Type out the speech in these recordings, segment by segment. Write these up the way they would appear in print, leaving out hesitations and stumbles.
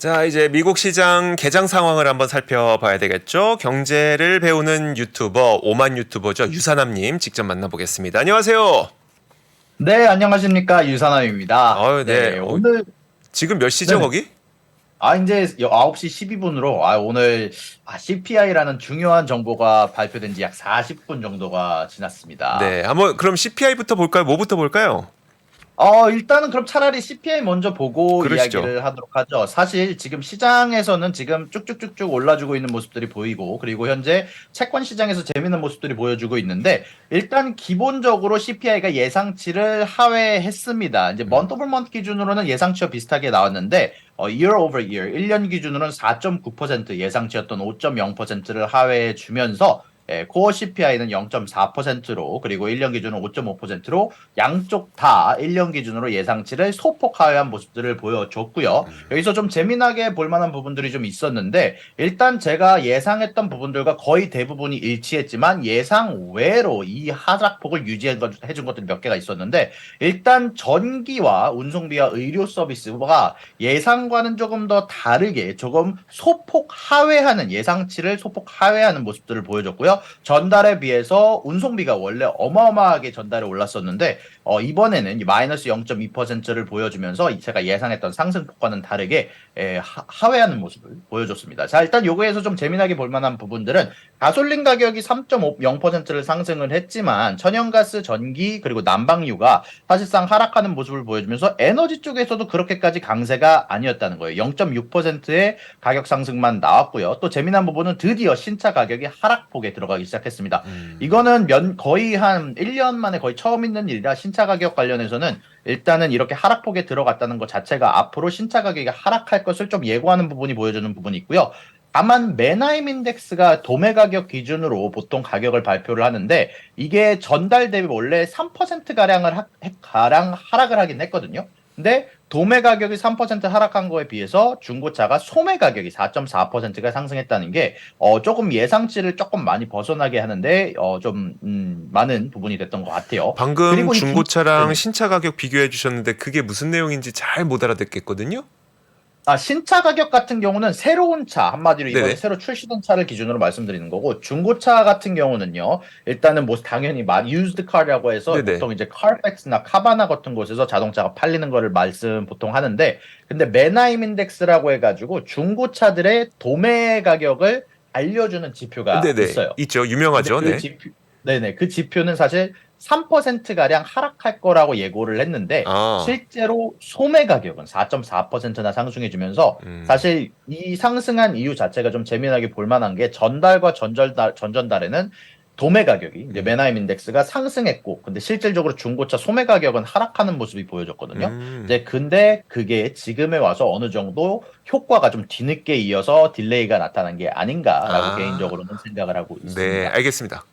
자, 이제 미국 시장 개장 상황을 한번 살펴봐야 되겠죠. 경제를 배우는 유튜버, 오만 유튜버죠. 유사남님 직접 만나보겠습니다. 안녕하세요. 네, 안녕하십니까. 유산함입니다. 네. 네, 오늘, 지금 몇 시죠, 네네. 거기? 이제 9시 12분으로, 오늘, CPI라는 중요한 정보가 발표된 지 약 40분 정도가 지났습니다. 네, 한번 그럼 CPI부터 볼까요? 뭐부터 볼까요? 일단은 그럼 차라리 CPI 먼저 보고 그러시죠. 이야기를 하도록 하죠. 사실 지금 시장에서는 지금 쭉쭉쭉쭉 올라주고 있는 모습들이 보이고, 그리고 현재 채권 시장에서 재밌는 모습들이 보여주고 있는데, 일단 기본적으로 CPI가 예상치를 하회했습니다. 이제 음. 먼트 오브 먼트 기준으로는 예상치와 비슷하게 나왔는데, year over year, 1년 기준으로는 4.9%, 예상치였던 5.0%를 하회해 주면서, 코어 CPI는 0.4%로 그리고 1년 기준으로 5.5%로 양쪽 다 1년 기준으로 예상치를 소폭 하회한 모습들을 보여줬고요. 여기서 좀 재미나게 볼 만한 부분들이 좀 있었는데 일단 제가 예상했던 부분들과 거의 대부분이 일치했지만 예상 외로 이 하락폭을 유지해 준 것들이 몇 개가 있었는데 일단 전기와 운송비와 의료 서비스가 예상과는 조금 더 다르게 조금 소폭 하회하는 예상치를 소폭 하회하는 모습들을 보여줬고요. 전달에 비해서 운송비가 원래 어마어마하게 전달에 올랐었는데 이번에는 마이너스 0.2%를 보여주면서 제가 예상했던 상승폭과는 다르게 하회하는 모습을 보여줬습니다. 자, 일단 요거에서 좀 재미나게 볼 만한 부분들은 가솔린 가격이 3.0%를 상승을 했지만 천연가스, 전기 그리고 난방유가 사실상 하락하는 모습을 보여주면서 에너지 쪽에서도 그렇게까지 강세가 아니었다는 거예요. 0.6%의 가격 상승만 나왔고요. 또 재미난 부분은 드디어 신차 가격이 하락폭에 들어가기 시작했습니다. 이거는 거의 한 1년 만에 거의 처음 있는 일이라 신차 가격 관련해서는 일단은 이렇게 하락폭에 들어갔다는 것 자체가 앞으로 신차 가격이 하락할 것을 좀 예고하는 부분이 보여주는 부분이 있고요. 다만 맨하임 인덱스가 도매 가격 기준으로 보통 가격을 발표를 하는데 이게 전달 대비 원래 3%가량 하락을 하긴 했거든요. 근데 도매 가격이 3% 하락한 거에 비해서 중고차가 소매 가격이 4.4%가 상승했다는 게 조금 예상치를 조금 많이 벗어나게 하는데 좀 많은 부분이 됐던 것 같아요. 방금 그리고 중고차랑 네네. 신차 가격 비교해 주셨는데 그게 무슨 내용인지 잘 못 알아듣겠거든요. 신차 가격 같은 경우는 새로운 차, 한마디로 이번에 네네. 새로 출시된 차를 기준으로 말씀드리는 거고, 중고차 같은 경우는요, 일단은 뭐 당연히 used car이라고 해서 네네. 보통 이제 카렉스나 카바나 같은 곳에서 자동차가 팔리는 거를 말씀 보통 하는데, 근데 맨하임 인덱스라고 해가지고 중고차들의 도매 가격을 알려주는 지표가 네네. 있어요. 있죠. 근데 유명하죠. 그 네. 지표, 네네. 그 지표는 사실 3%가량 하락할 거라고 예고를 했는데, 아, 실제로 소매 가격은 4.4%나 상승해주면서, 음. 사실 이 상승한 이유 자체가 좀 재미나게 볼 만한 게 전달과 전전달에는 도매 가격이, 이제 음. 맨하임 인덱스가 상승했고, 근데 실질적으로 중고차 소매 가격은 하락하는 모습이 보여졌거든요. 음. 이제 근데 그게 지금에 와서 어느 정도 효과가 좀 뒤늦게 이어서 딜레이가 나타난 게 아닌가라고 아, 개인적으로는 생각을 하고 네, 있습니다. 알겠습니다.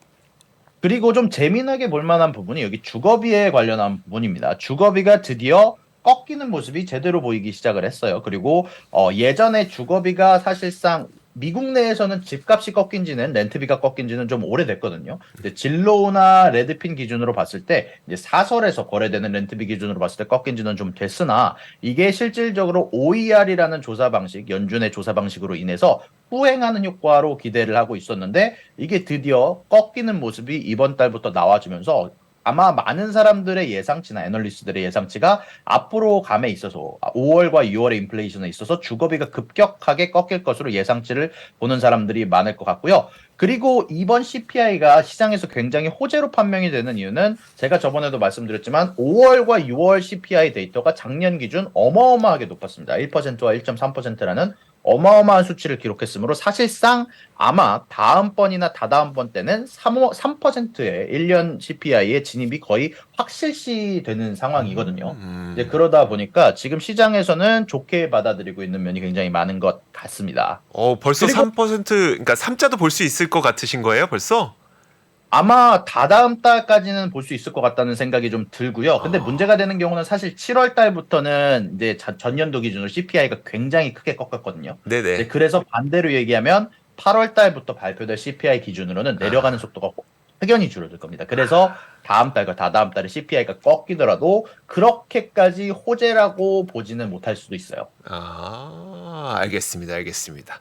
그리고 좀 재미나게 볼 만한 부분이 여기 주거비에 관련한 부분입니다. 주거비가 드디어 꺾이는 모습이 제대로 보이기 시작을 했어요. 그리고 예전에 주거비가 사실상 미국 내에서는 집값이 꺾인 지는 렌트비가 꺾인 지는 좀 오래됐거든요. 근데 진로우나 레드핀 기준으로 봤을 때 이제 사설에서 거래되는 렌트비 기준으로 봤을 때 꺾인 지는 좀 됐으나 이게 실질적으로 OER이라는 조사 방식, 연준의 조사 방식으로 인해서 후행하는 효과로 기대를 하고 있었는데 이게 드디어 꺾이는 모습이 이번 달부터 나와주면서 아마 많은 사람들의 예상치나 애널리스트들의 예상치가 앞으로 감에 있어서 5월과 6월의 인플레이션에 있어서 주거비가 급격하게 꺾일 것으로 예상치를 보는 사람들이 많을 것 같고요. 그리고 이번 CPI가 시장에서 굉장히 호재로 판명이 되는 이유는 제가 저번에도 말씀드렸지만 5월과 6월 CPI 데이터가 작년 기준 어마어마하게 높았습니다. 1%와 1.3%라는 어마어마한 수치를 기록했으므로 사실상 아마 다음번이나 다다음번 때는 3%의 1년 CPI의 진입이 거의 확실시 되는 상황이거든요. 이제 음. 그러다 보니까 지금 시장에서는 좋게 받아들이고 있는 면이 굉장히 많은 것 같습니다. 벌써 그리고 3%, 그러니까 3자도 볼 수 있을 것 같으신 거예요, 벌써? 아마 다다음 달까지는 볼 수 있을 것 같다는 생각이 좀 들고요. 근데 아, 문제가 되는 경우는 사실 7월 달부터는 이제 전년도 기준으로 CPI가 굉장히 크게 꺾였거든요. 이제 네네. 그래서 반대로 얘기하면 8월 달부터 발표될 CPI 기준으로는 내려가는 아, 속도가 확연히 줄어들 겁니다. 그래서 다음 달과 다다음 달에 CPI가 꺾이더라도 그렇게까지 호재라고 보지는 못할 수도 있어요. 알겠습니다. 알겠습니다.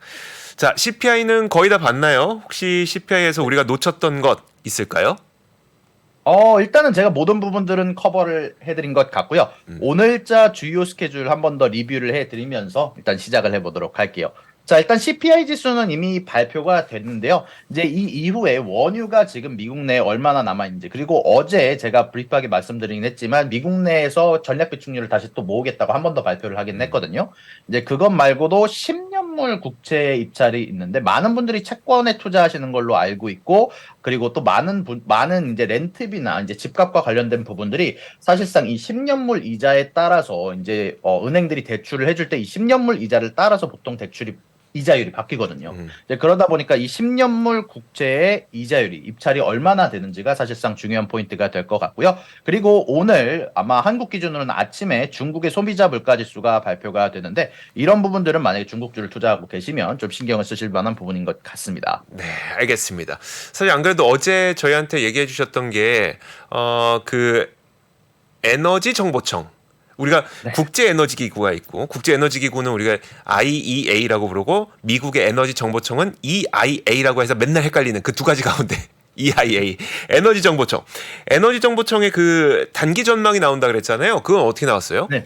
자, CPI는 거의 다 봤나요? 혹시 CPI에서 우리가 놓쳤던 것 있을까요? 일단은 제가 모든 부분들은 커버를 해드린 것 같고요. 오늘자 주요 스케줄 한 번 더 리뷰를 해드리면서 일단 시작을 해보도록 할게요. 자, 일단 CPI 지수는 이미 발표가 됐는데요. 이제 이 이후에 원유가 지금 미국 내에 얼마나 남아있는지, 그리고 어제 제가 브리프하게 말씀드리긴 했지만 미국 내에서 전략 비축률을 다시 또 모으겠다고 한 번 더 발표를 하긴 했거든요. 이제 그것 말고도 10년물 국채 입찰이 있는데 많은 분들이 채권에 투자하시는 걸로 알고 있고, 그리고 또 많은 이제 렌트비나 이제 집값과 관련된 부분들이 사실상 이 10년물 이자에 따라서 이제 은행들이 대출을 해줄 때 이 10년물 이자를 따라서 보통 이자율이 바뀌거든요. 이제 그러다 보니까 이 10년물 국채의 이자율이 입찰이 얼마나 되는지가 사실상 중요한 포인트가 될 것 같고요. 그리고 오늘 아마 한국 기준으로는 아침에 중국의 소비자 물가 지수가 발표가 되는데 이런 부분들은 만약에 중국주를 투자하고 계시면 좀 신경을 쓰실 만한 부분인 것 같습니다. 네, 알겠습니다. 사실 안 그래도 어제 저희한테 얘기해 주셨던 게, 그 에너지 정보청. 우리가 네. 국제 에너지 기구가 있고, 국제 에너지 기구는 우리가 IEA라고 부르고, 미국의 에너지 정보청은 EIA라고 해서 맨날 헷갈리는 그 두 가지 가운데 EIA, 에너지 정보청. 에너지 정보청의 그 단기 전망이 나온다 그랬잖아요. 그건 어떻게 나왔어요? 네.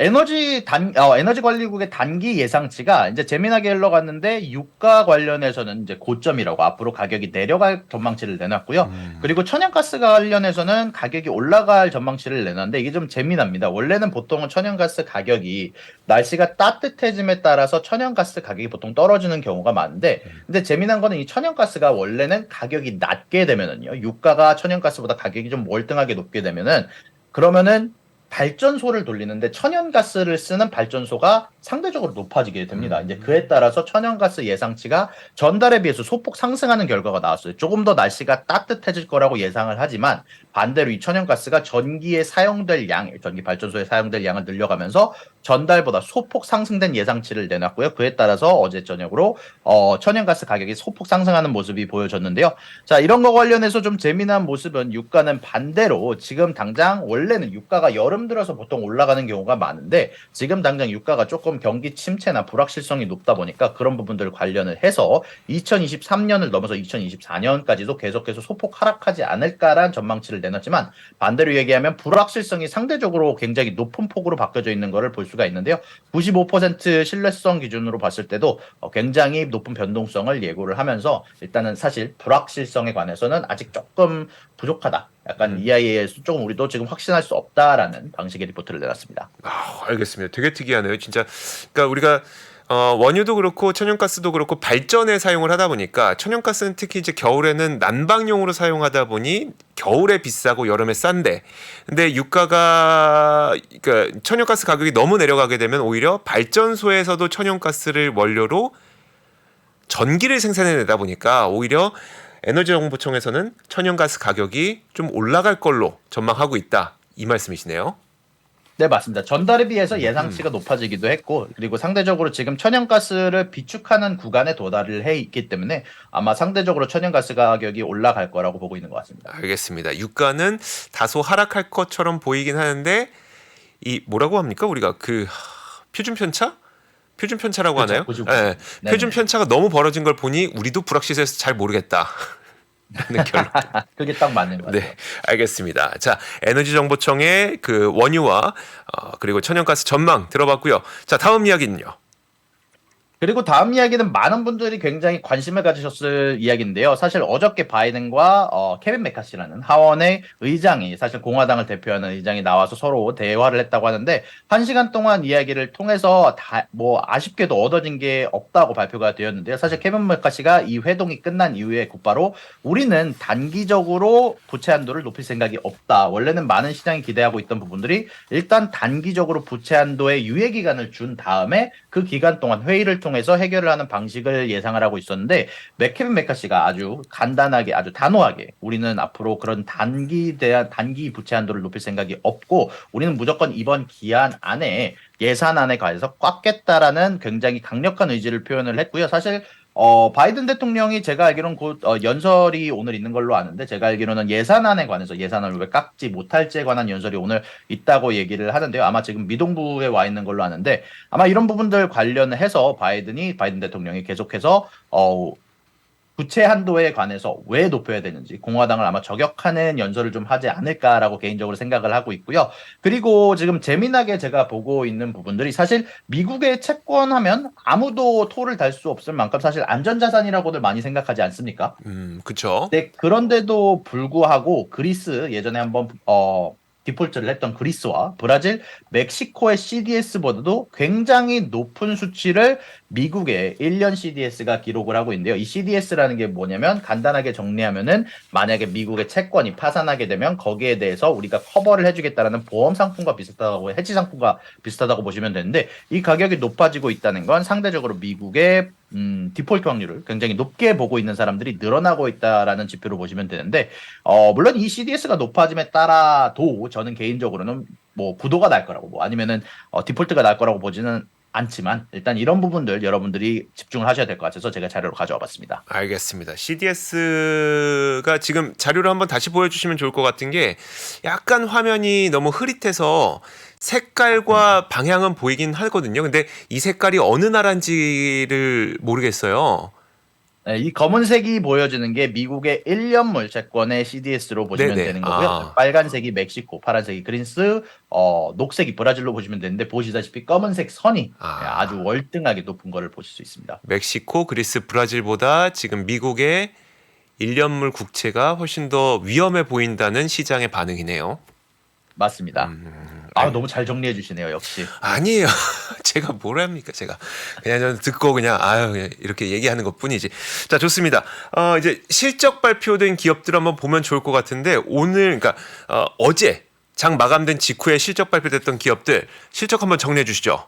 에너지 관리국의 단기 예상치가 이제 재미나게 흘러갔는데 유가 관련해서는 이제 고점이라고 앞으로 가격이 내려갈 전망치를 내놨고요. 그리고 천연가스 관련해서는 가격이 올라갈 전망치를 내놨는데 이게 좀 재미납니다. 원래는 보통은 천연가스 가격이 날씨가 따뜻해짐에 따라서 천연가스 가격이 보통 떨어지는 경우가 많은데 근데 재미난 거는 이 천연가스가 원래는 가격이 낮게 되면은요. 유가가 천연가스보다 가격이 좀 월등하게 높게 되면은 그러면은 발전소를 돌리는데 천연가스를 쓰는 발전소가 상대적으로 높아지게 됩니다. 이제 그에 따라서 천연가스 예상치가 전달에 비해서 소폭 상승하는 결과가 나왔어요. 조금 더 날씨가 따뜻해질 거라고 예상을 하지만 반대로 이 천연가스가 전기 발전소에 사용될 양을 늘려가면서 전달보다 소폭 상승된 예상치를 내놨고요. 그에 따라서 어제 저녁으로 천연가스 가격이 소폭 상승하는 모습이 보여졌는데요. 자, 이런 거 관련해서 좀 재미난 모습은 유가는 반대로 지금 당장 원래는 유가가 여름 들어서 보통 올라가는 경우가 많은데 지금 당장 유가가 조금 경기 침체나 불확실성이 높다 보니까 그런 부분들 관련을 해서 2023년을 넘어서 2024년까지도 계속해서 소폭 하락하지 않을까라는 전망치를 내놨지만 반대로 얘기하면 불확실성이 상대적으로 굉장히 높은 폭으로 바뀌어져 있는 것을 볼 수가 있는데요. 95% 신뢰성 기준으로 봤을 때도 굉장히 높은 변동성을 예고를 하면서 일단은 사실 불확실성에 관해서는 아직 조금 부족하다. 약간 EIA에서 조금 우리도 지금 확신할 수 없다라는 방식의 리포트를 내놨습니다. 알겠습니다. 되게 특이하네요. 진짜. 그러니까 우리가 원유도 그렇고 천연가스도 그렇고 발전에 사용을 하다 보니까 천연가스는 특히 이제 겨울에는 난방용으로 사용하다 보니 겨울에 비싸고 여름에 싼데 근데 유가가 그러니까 천연가스 가격이 너무 내려가게 되면 오히려 발전소에서도 천연가스를 원료로 전기를 생산해내다 보니까 오히려 에너지정보청에서는 천연가스 가격이 좀 올라갈 걸로 전망하고 있다. 이 말씀이시네요. 네, 맞습니다. 전달에 비해서 예상치가 높아지기도 했고, 그리고 상대적으로 지금 천연가스를 비축하는 구간에 도달을 해 있기 때문에 아마 상대적으로 천연가스 가격이 올라갈 거라고 보고 있는 것 같습니다. 알겠습니다. 유가는 다소 하락할 것처럼 보이긴 하는데 이 뭐라고 합니까? 우리가 그 표준 편차? 표준 편차라고 그렇죠, 하나요? 99%. 네. 네네. 표준 편차가 너무 벌어진 걸 보니 우리도 불확실해서 잘 모르겠다. 라는 결론. 그게 딱 맞는 것 같아요. 네, 알겠습니다. 자, 에너지정보청의 그 원유와 그리고 천연가스 전망 들어봤고요. 자, 다음 이야기는요. 그리고 다음 이야기는 많은 분들이 굉장히 관심을 가지셨을 이야기인데요. 사실 어저께 바이든과 케빈 메카시라는 하원의 의장이 사실 공화당을 대표하는 의장이 나와서 서로 대화를 했다고 하는데 1시간 동안 이야기를 통해서 뭐 아쉽게도 얻어진 게 없다고 발표가 되었는데요. 사실 케빈 메카시가 이 회동이 끝난 이후에 곧바로 우리는 단기적으로 부채 한도를 높일 생각이 없다. 원래는 많은 시장이 기대하고 있던 부분들이 일단 단기적으로 부채 한도의 유예 기간을 준 다음에 그 기간 동안 회의를 통해서 해결을 하는 방식을 예상을 하고 있었는데 케빈 메카시가 아주 간단하게 아주 단호하게 우리는 앞으로 그런 단기 부채 한도를 높일 생각이 없고 우리는 무조건 이번 기한 안에 예산안에 관해서 꽉 깼다라는 굉장히 강력한 의지를 표현을 했고요. 사실 바이든 대통령이 제가 알기로는 곧 연설이 오늘 있는 걸로 아는데 제가 알기로는 예산안에 관해서 예산안을 왜 깎지 못할지에 관한 연설이 오늘 있다고 얘기를 하는데요. 아마 지금 미동부에 와 있는 걸로 아는데 아마 이런 부분들 관련해서 바이든 대통령이 계속해서 부채 한도에 관해서 왜 높여야 되는지 공화당을 아마 저격하는 연설을 좀 하지 않을까라고 개인적으로 생각을 하고 있고요. 그리고 지금 재미나게 제가 보고 있는 부분들이 사실 미국의 채권하면 아무도 토를 달 수 없을 만큼 사실 안전자산이라고들 많이 생각하지 않습니까? 그쵸. 네, 그런데도 불구하고 그리스 예전에 한번 디폴트를 했던 그리스와 브라질, 멕시코의 CDS보다도 굉장히 높은 수치를 미국의 1년 CDS가 기록을 하고 있는데요. 이 CDS라는 게 뭐냐면 간단하게 정리하면은 만약에 미국의 채권이 파산하게 되면 거기에 대해서 우리가 커버를 해주겠다라는 보험 상품과 비슷하다고 해지 상품과 비슷하다고 보시면 되는데 이 가격이 높아지고 있다는 건 상대적으로 미국의 디폴트 확률을 굉장히 높게 보고 있는 사람들이 늘어나고 있다라는 지표로 보시면 되는데, 물론 이 CDS가 높아짐에 따라도 저는 개인적으로는 뭐 부도가 날 거라고, 뭐 아니면은 디폴트가 날 거라고 보지는 않지만, 일단 이런 부분들 여러분들이 집중을 하셔야 될 것 같아서 제가 자료로 가져와 봤습니다. 알겠습니다. CDS가 지금 자료를 한번 다시 보여주시면 좋을 것 같은 게 약간 화면이 너무 흐릿해서 색깔과 방향은 보이긴 하거든요. 근데 이 색깔이 어느 나라인지를 모르겠어요. 네, 이 검은색이 보여지는 게 미국의 1년물 채권의 CDS로 보시면 네네. 되는 거고요. 빨간색이 멕시코, 파란색이 그리스, 녹색이 브라질로 보시면 되는데 보시다시피 검은색 선이 아주 월등하게 높은 거를 보실 수 있습니다. 멕시코, 그리스, 브라질보다 지금 미국의 1년물 국채가 훨씬 더 위험해 보인다는 시장의 반응이네요. 맞습니다. 너무 잘 정리해 주시네요, 역시. 아니에요. 제가 뭘 합니까? 제가 그냥 저는 듣고 그냥 그냥 이렇게 얘기하는 것뿐이지. 자, 좋습니다. 이제 실적 발표된 기업들 한번 보면 좋을 것 같은데 오늘 그러니까 어제 장 마감된 직후에 실적 발표됐던 기업들 실적 한번 정리해 주시죠.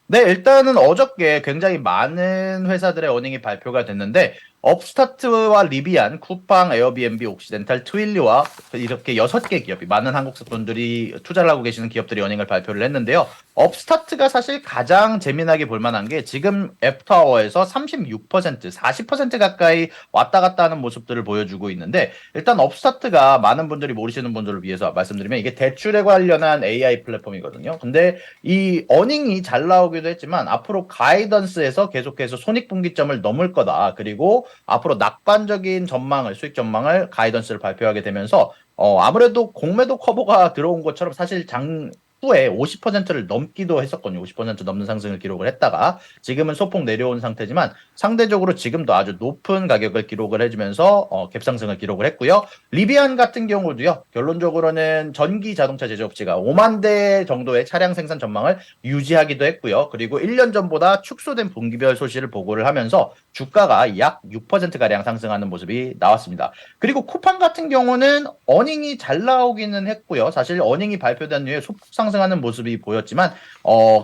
네, 일단은 어저께 굉장히 많은 회사들의 어닝이 발표가 됐는데 업스타트와 리비안, 쿠팡, 에어비앤비, 옥시덴탈, 트윌리와 이렇게 6개 기업이 많은 한국 분들이 투자를 하고 계시는 기업들이 어닝을 발표를 했는데요. 업스타트가 사실 가장 재미나게 볼 만한 게 지금 애프터아워에서 36%, 40% 가까이 왔다 갔다 하는 모습들을 보여주고 있는데 일단 업스타트가 많은 분들이 모르시는 분들을 위해서 말씀드리면 이게 대출에 관련한 AI 플랫폼이거든요. 근데 이 어닝이 잘 나오기도 했지만 앞으로 가이던스에서 계속해서 손익분기점을 넘을 거다. 그리고 앞으로 낙관적인 전망을 수익 전망을 가이던스를 발표하게 되면서 아무래도 공매도 커버가 들어온 것처럼 사실 장 후에 50%를 넘기도 했었거든요. 50% 넘는 상승을 기록을 했다가 지금은 소폭 내려온 상태지만 상대적으로 지금도 아주 높은 가격을 기록을 해주면서 갭상승을 기록을 했고요. 리비안 같은 경우도요. 결론적으로는 전기 자동차 제조업체가 5만 대 정도의 차량 생산 전망을 유지하기도 했고요. 그리고 1년 전보다 축소된 분기별 소식을 보고를 하면서 주가가 약 6%가량 상승하는 모습이 나왔습니다. 그리고 쿠팡 같은 경우는 어닝이 잘 나오기는 했고요. 사실 어닝이 발표된 후에 소폭 상승하는 모습이 보였지만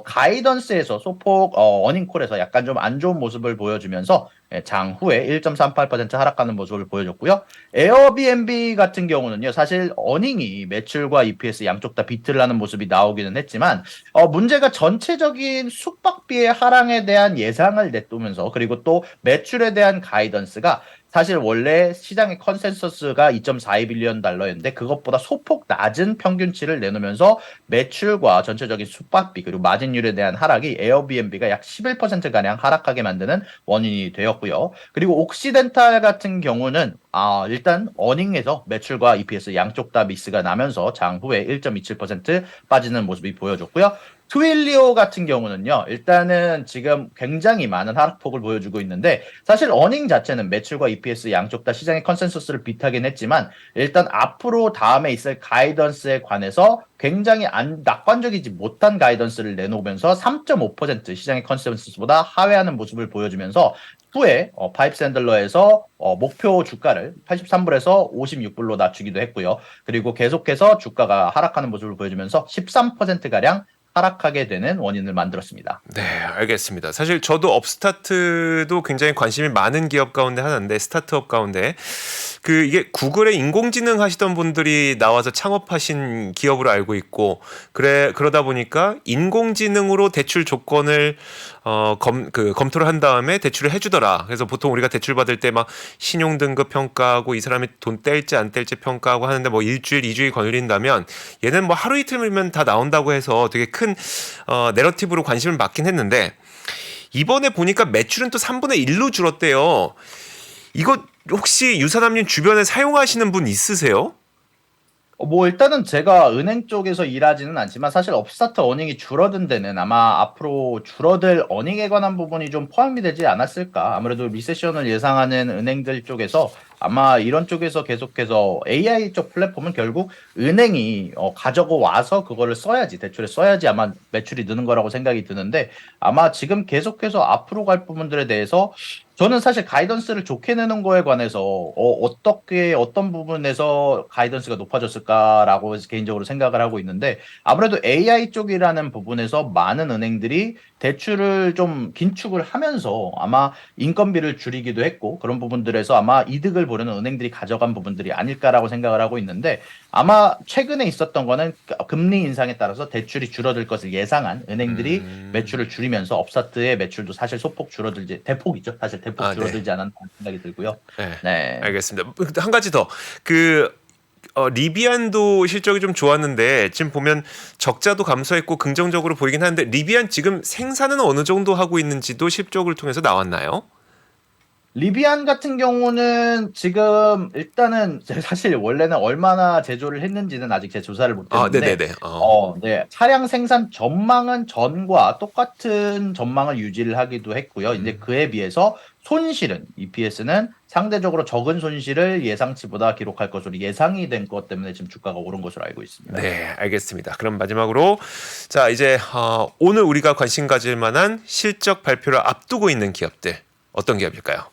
가이던스에서 소폭 어닝콜에서 약간 좀 안 좋은 모습을 보여주면서 장 후에 1.38% 하락하는 모습을 보여줬고요. 에어비앤비 같은 경우는요. 사실 어닝이 매출과 EPS 양쪽 다 비트를 하는 모습이 나오기는 했지만 문제가 전체적인 숙박비의 하락에 대한 예상을 내두면서 그리고 또 매출에 대한 가이던스가 사실 원래 시장의 컨센서스가 2.42빌리언 달러였는데 그것보다 소폭 낮은 평균치를 내놓으면서 매출과 전체적인 숙박비 그리고 마진율에 대한 하락이 에어비앤비가 약 11%가량 하락하게 만드는 원인이 되었고요. 그리고 옥시덴탈 같은 경우는 일단 어닝에서 매출과 EPS 양쪽 다 미스가 나면서 장 후에 1.27% 빠지는 모습이 보여줬고요. 트윌리오 같은 경우는요, 일단은 지금 굉장히 많은 하락폭을 보여주고 있는데, 사실 어닝 자체는 매출과 EPS 양쪽 다 시장의 컨센서스를 비트하긴 했지만, 일단 앞으로 다음에 있을 가이던스에 관해서 굉장히 낙관적이지 못한 가이던스를 내놓으면서 3.5% 시장의 컨센서스보다 하회하는 모습을 보여주면서, 후에 파이프샌들러에서 목표 주가를 83불에서 56불로 낮추기도 했고요. 그리고 계속해서 주가가 하락하는 모습을 보여주면서 13%가량 하락하게 되는 원인을 만들었습니다. 네, 알겠습니다. 사실 저도 업스타트도 굉장히 관심이 많은 기업 가운데 하나인데 스타트업 가운데 이게 구글의 인공지능 하시던 분들이 나와서 창업하신 기업으로 알고 있고 그러다 보니까 인공지능으로 대출 조건을 검토를 한 다음에 대출을 해주더라. 그래서 보통 우리가 대출 받을 때 막 신용 등급 평가하고 이 사람이 돈 뗄지 안 뗄지 평가하고 하는데 뭐 일주일, 이주일 걸린다면 얘는 뭐 하루 이틀이면 다 나온다고 해서 되게 큰 내러티브로 관심을 받긴 했는데 이번에 보니까 매출은 또 3분의 1로 줄었대요. 이거 혹시 유사남님 주변에 사용하시는 분 있으세요? 뭐 일단은 제가 은행 쪽에서 일하지는 않지만 사실 업스타트 어닝이 줄어든 데는 아마 앞으로 줄어들 어닝에 관한 부분이 좀 포함이 되지 않았을까. 아무래도 리세션을 예상하는 은행들 쪽에서 아마 이런 쪽에서 계속해서 AI 쪽 플랫폼은 결국 은행이 가져고 와서 그거를 써야지 대출에 써야지 아마 매출이 느는 거라고 생각이 드는데 아마 지금 계속해서 앞으로 갈 부분들에 대해서 저는 사실 가이던스를 좋게 내는 거에 관해서 어떻게 어떤 부분에서 가이던스가 높아졌을까라고 개인적으로 생각을 하고 있는데 아무래도 AI 쪽이라는 부분에서 많은 은행들이 대출을 좀 긴축을 하면서 아마 인건비를 줄이기도 했고 그런 부분들에서 아마 이득을 보려는 은행들이 가져간 부분들이 아닐까라고 생각을 하고 있는데 아마 최근에 있었던 거는 금리 인상에 따라서 대출이 줄어들 것을 예상한 은행들이 매출을 줄이면서 업스타트의 매출도 사실 소폭 줄어들지 대폭이죠. 사실 대폭 네. 줄어들지 않았다는 생각이 들고요. 네. 네. 알겠습니다. 한 가지 더. 리비안도 실적이 좀 좋았는데 지금 보면 적자도 감소했고 긍정적으로 보이긴 하는데 리비안 지금 생산은 어느 정도 하고 있는지도 실적을 통해서 나왔나요? 리비안 같은 경우는 지금 일단은 사실 원래는 얼마나 제조를 했는지는 아직 제 조사를 못 아, 했는데 네네네. 네. 차량 생산 전망은 전과 똑같은 전망을 유지를 하기도 했고요. 이제 그에 비해서 손실은 EPS는 상대적으로 적은 손실을 예상치보다 기록할 것으로 예상이 된 것 때문에 지금 주가가 오른 것으로 알고 있습니다. 네, 알겠습니다. 그럼 마지막으로 자 이제 오늘 우리가 관심 가질 만한 실적 발표를 앞두고 있는 기업들 어떤 기업일까요?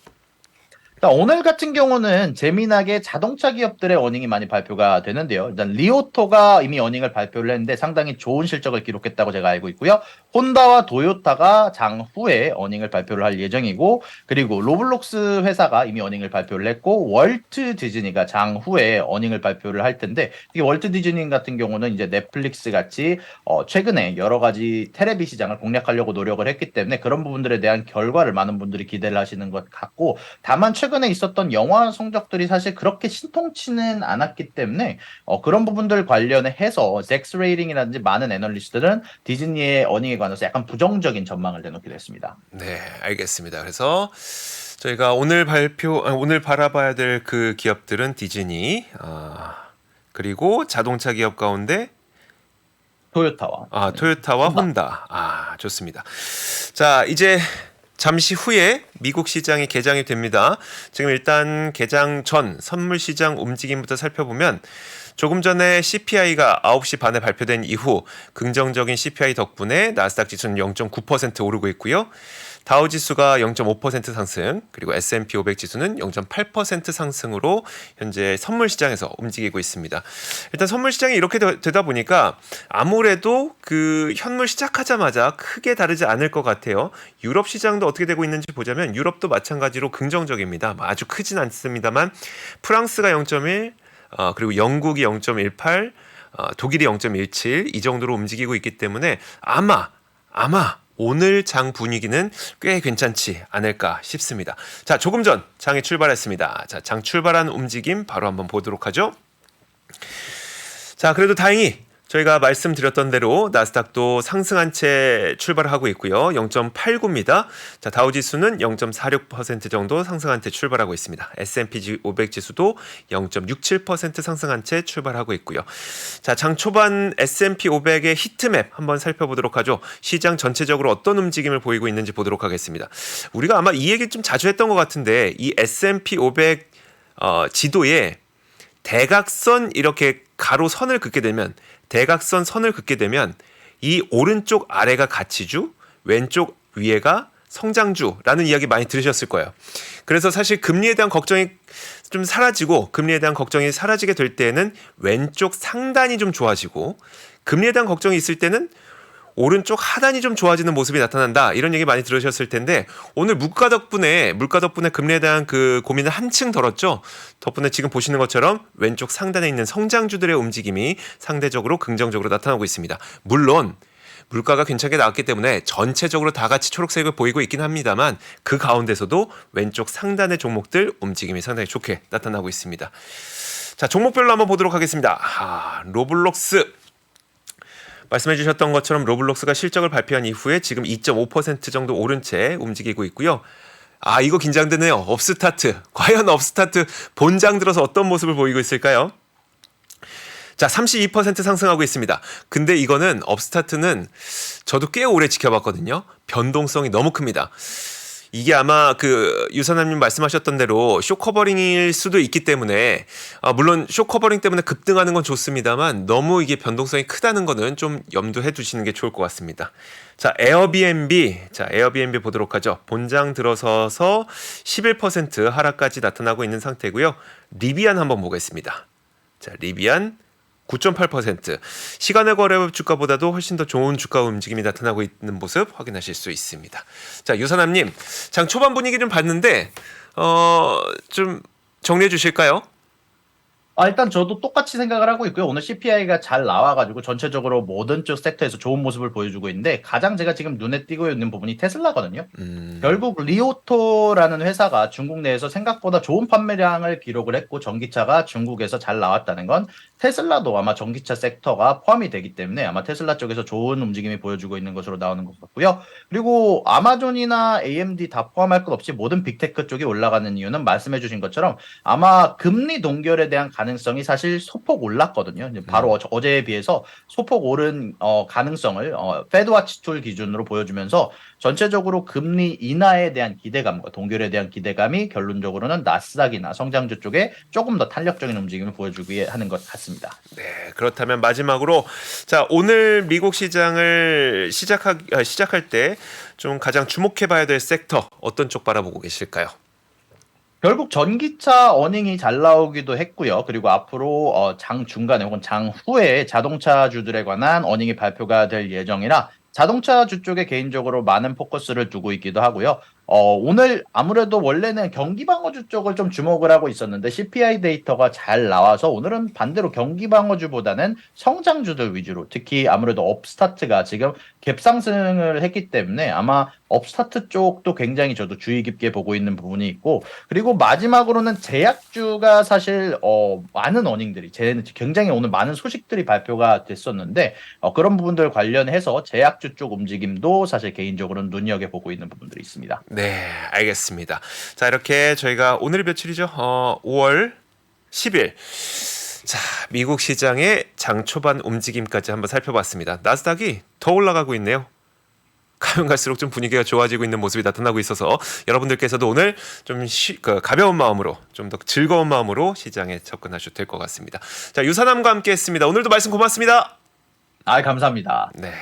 일단 오늘 같은 경우는 재미나게 자동차 기업들의 어닝이 많이 발표가 되는데요. 일단 리오토가 이미 어닝을 발표를 했는데 상당히 좋은 실적을 기록했다고 제가 알고 있고요. 혼다와 도요타가 장후에 어닝을 발표를 할 예정이고 그리고 로블록스 회사가 이미 어닝을 발표를 했고 월트 디즈니가 장후에 어닝을 발표를 할 텐데 이게 월트 디즈니 같은 경우는 이제 넷플릭스 같이 최근에 여러 가지 텔레비 시장을 공략하려고 노력을 했기 때문에 그런 부분들에 대한 결과를 많은 분들이 기대를 하시는 것 같고 다만 최근에 있었던 영화 성적들이 사실 그렇게 신통치는 않았기 때문에 그런 부분들 관련해 해서 잭스 레이팅이라든지 많은 애널리스트들은 디즈니의 어닝에 관해서 약간 부정적인 전망을 내놓기도 했습니다. 네, 알겠습니다. 그래서 저희가 오늘 바라봐야 될 그 기업들은 디즈니, 그리고 자동차 기업 가운데 토요타와 토요타와 혼다. 혼다. 좋습니다. 자, 이제 잠시 후에 미국 시장이 개장이 됩니다. 지금 일단 개장 전 선물 시장 움직임부터 살펴보면 조금 전에 CPI가 9시 반에 발표된 이후 긍정적인 CPI 덕분에 나스닥 지수는 0.9% 오르고 있고요. 다우 지수가 0.5% 상승, 그리고 S&P 500 지수는 0.8% 상승으로 현재 선물 시장에서 움직이고 있습니다. 일단 선물 시장이 이렇게 되다 보니까 아무래도 그 현물 시작하자마자 크게 다르지 않을 것 같아요. 유럽 시장도 어떻게 되고 있는지 보자면 유럽도 마찬가지로 긍정적입니다. 아주 크진 않습니다만 프랑스가 0.1, 그리고 영국이 0.18, 독일이 0.17 이 정도로 움직이고 있기 때문에 아마 오늘 장 분위기는 꽤 괜찮지 않을까 싶습니다. 자, 조금 전 장이 출발했습니다. 자, 장 출발한 움직임 바로 한번 보도록 하죠. 자, 그래도 다행히 저희가 말씀드렸던 대로 나스닥도 상승한 채 출발을 하고 있고요. 0.89입니다. 자, 다우지수는 0.46% 정도 상승한 채 출발하고 있습니다. S&P 500 지수도 0.67% 상승한 채 출발하고 있고요. 자, 장 초반 S&P 500의 히트맵 한번 살펴보도록 하죠. 시장 전체적으로 어떤 움직임을 보이고 있는지 보도록 하겠습니다. 우리가 아마 이 얘기 좀 자주 했던 것 같은데 이 S&P 500 지도에 대각선 이렇게 가로선을 긋게 되면 대각선 선을 긋게 되면 이 오른쪽 아래가 가치주, 왼쪽 위에가 성장주라는 이야기 많이 들으셨을 거예요. 그래서 사실 금리에 대한 걱정이 좀 사라지고 금리에 대한 걱정이 사라지게 될 때는 왼쪽 상단이 좀 좋아지고 금리에 대한 걱정이 있을 때는 오른쪽 하단이 좀 좋아지는 모습이 나타난다. 이런 얘기 많이 들으셨을 텐데 오늘 물가 덕분에 금리에 대한 그 고민을 한층 덜었죠. 덕분에 지금 보시는 것처럼 왼쪽 상단에 있는 성장주들의 움직임이 상대적으로 긍정적으로 나타나고 있습니다. 물론 물가가 괜찮게 나왔기 때문에 전체적으로 다 같이 초록색을 보이고 있긴 합니다만 그 가운데서도 왼쪽 상단의 종목들 움직임이 상당히 좋게 나타나고 있습니다. 자, 종목별로 한번 보도록 하겠습니다. 로블록스. 말씀해 주셨던 것처럼 로블록스가 실적을 발표한 이후에 지금 2.5% 정도 오른 채 움직이고 있고요. 이거 긴장되네요. 업스타트. 과연 업스타트 본장 들어서 어떤 모습을 보이고 있을까요? 자, 32% 상승하고 있습니다. 근데 이거는 업스타트는 저도 꽤 오래 지켜봤거든요. 변동성이 너무 큽니다. 이게 아마 그 유선남님 말씀하셨던 대로 쇼커버링일 수도 있기 때문에 물론 쇼커버링 때문에 급등하는 건 좋습니다만 너무 이게 변동성이 크다는 거는 좀 염두해 두시는 게 좋을 것 같습니다. 자, 에어비앤비 보도록 하죠. 본장 들어서서 11% 하락까지 나타나고 있는 상태고요. 리비안 한번 보겠습니다. 자, 리비안 9.8%. 시간의 거래 주가보다도 훨씬 더 좋은 주가 움직임이 나타나고 있는 모습 확인하실 수 있습니다. 자, 유선남님, 장 초반 분위기 좀 봤는데 좀 정리해 주실까요? 일단 저도 똑같이 생각을 하고 있고요. 오늘 CPI가 잘 나와가지고 전체적으로 모든 쪽 섹터에서 좋은 모습을 보여주고 있는데 가장 제가 지금 눈에 띄고 있는 부분이 테슬라거든요. 결국 리오토라는 회사가 중국 내에서 생각보다 좋은 판매량을 기록을 했고 전기차가 중국에서 잘 나왔다는 건 테슬라도 아마 전기차 섹터가 포함이 되기 때문에 아마 테슬라 쪽에서 좋은 움직임이 보여주고 있는 것으로 나오는 것 같고요. 그리고 아마존이나 AMD 다 포함할 것 없이 모든 빅테크 쪽이 올라가는 이유는 말씀해 주신 것처럼 아마 금리 동결에 대한 가능성이 사실 소폭 올랐거든요. 바로 어제에 비해서 소폭 오른 가능성을 페드와치 툴 기준으로 보여주면서 전체적으로 금리 인하에 대한 기대감과 동결에 대한 기대감이 결론적으로는 나스닥이나 성장주 쪽에 조금 더 탄력적인 움직임을 보여주게 하는 것 같습니다. 네, 그렇다면 마지막으로 자, 오늘 미국 시장을 시작할 때 좀 가장 주목해봐야 될 섹터 어떤 쪽 바라보고 계실까요? 결국 전기차 어닝이 잘 나오기도 했고요. 그리고 앞으로 장 중간에 혹은 장 후에 자동차주들에 관한 어닝이 발표가 될 예정이라 자동차주 쪽에 개인적으로 많은 포커스를 두고 있기도 하고요. 오늘 아무래도 원래는 경기방어주 쪽을 좀 주목을 하고 있었는데 CPI 데이터가 잘 나와서 오늘은 반대로 경기방어주보다는 성장주들 위주로 특히 아무래도 업스타트가 지금 갭상승을 했기 때문에 아마 업스타트 쪽도 굉장히 저도 주의 깊게 보고 있는 부분이 있고 그리고 마지막으로는 제약주가 사실 많은 어닝들이 굉장히 오늘 많은 소식들이 발표가 됐었는데 그런 부분들 관련해서 제약주 쪽 움직임도 사실 개인적으로는 눈여겨보고 있는 부분들이 있습니다. 네, 알겠습니다. 자, 이렇게 저희가 오늘이 며칠이죠? 5월 10일. 자, 미국 시장의 장 초반 움직임까지 한번 살펴봤습니다. 나스닥이 더 올라가고 있네요. 가면 갈수록 좀 분위기가 좋아지고 있는 모습이 나타나고 있어서 여러분들께서도 오늘 좀 가벼운 마음으로 좀 더 즐거운 마음으로 시장에 접근하셔도 될 것 같습니다. 자, 유선남과 함께했습니다. 오늘도 말씀 고맙습니다. 감사합니다. 네.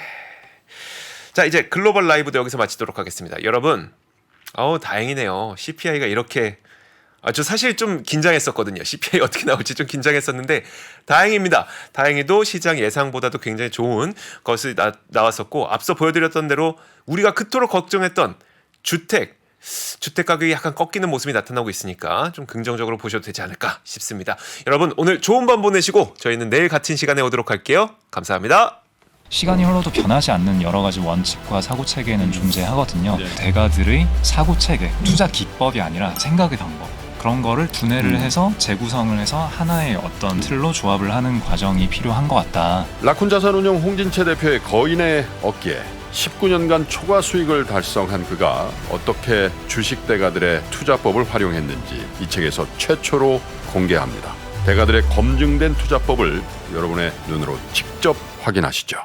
자, 이제 글로벌 라이브도 여기서 마치도록 하겠습니다. 여러분, 다행이네요. CPI가 이렇게 저 사실 좀 긴장했었거든요. CPI 어떻게 나올지 좀 긴장했었는데 다행입니다. 다행히도 시장 예상보다도 굉장히 좋은 것이 나왔었고 앞서 보여드렸던 대로 우리가 그토록 걱정했던 주택 가격이 약간 꺾이는 모습이 나타나고 있으니까 좀 긍정적으로 보셔도 되지 않을까 싶습니다. 여러분 오늘 좋은 밤 보내시고 저희는 내일 같은 시간에 오도록 할게요. 감사합니다. 시간이 흘러도 변하지 않는 여러 가지 원칙과 사고 체계는 존재하거든요. 대가들의 사고 체계, 투자 기법이 아니라 생각의 방법. 그런 거를 분해를 해서 재구성을 해서 하나의 어떤 틀로 조합을 하는 과정이 필요한 것 같다. 라쿤 자산운용 홍진채 대표의 거인의 어깨에 19년간 초과 수익을 달성한 그가 어떻게 주식 대가들의 투자법을 활용했는지 이 책에서 최초로 공개합니다. 대가들의 검증된 투자법을 여러분의 눈으로 직접 확인하시죠.